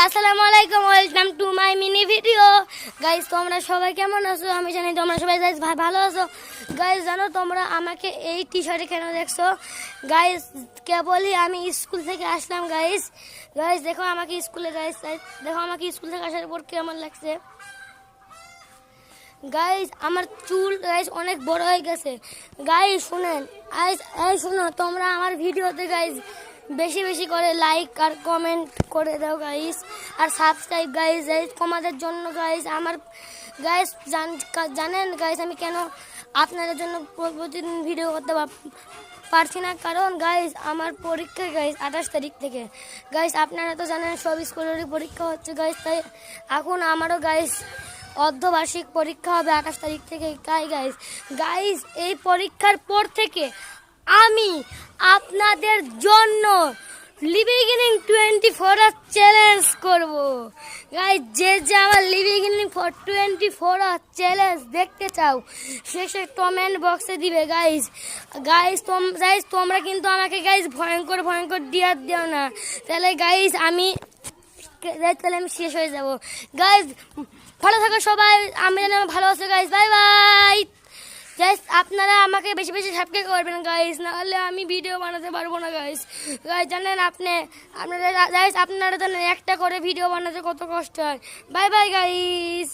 আসসালামু আলাইকুম, welcome to my mini video. Guys তোমরা সবাই কেমন আছো? আমি জানি তোমরা সবাই গাইস ভালো আছো। গাইস জানো তোমরা আমাকে এই টি শার্টে কেন দেখছো? গাইস কেবলই আমি স্কুল থেকে আসলাম। গাইস গাইস দেখো আমাকে স্কুলে, গাইস দেখো আমাকে স্কুল থেকে আসার পর কেমন লাগছে। গাইস আমার চুল গাইস অনেক বড় হয়ে গেছে। গাইস শুনেন, এই শোনো, তোমরা আমার ভিডিওতে গাইস বেশি বেশি করে লাইক আর কমেন্ট করে দাও গাইস, আর সাবস্ক্রাইব গাইস। তোমাদের জন্য গাইস আমার গাইস জানেন গাইস আমি কেন আপনাদের জন্য প্রতিদিন ভিডিও করতে পারছি না? কারণ গাইস আমার পরীক্ষা গাইস 28 তারিখ থেকে। গাইস আপনারা তো জানেন সব স্কুলেরই পরীক্ষা হচ্ছে গাইস, তাই এখন আমারও গাইস অর্ধবার্ষিক পরীক্ষা হবে 28 তারিখ থেকে। তাই গাইস গাইস এই পরীক্ষার পর থেকে আমি আপনাদের জন্য লিভিং 24 আওয়ার চ্যালেঞ্জ করব। গাইস যে আমার লিভিং 24 আওয়ার চ্যালেঞ্জ দেখতে চাও সে কমেন্ট বক্সে দিবে গাইস। গাইস তোমরা কিন্তু আমাকে গাইস ভয়ঙ্কর ডিয়ার দিও না, তাহলে গাইস আমি শেষ হয়ে যাব। গাইস ভালো থাকো সবাই, আমি যেন ভালো আছো গাইস। Bye bye guys. আপনারা আমাকে বেশি বেশি সাবস্ক্রাইব করবেন গাইস, নাহলে আমি ভিডিও বানাতে পারবো না গাইস। গাইস জানেন আপনারা জানেন একটা করে ভিডিও বানাতে কত কষ্ট হয়। Bye bye guys.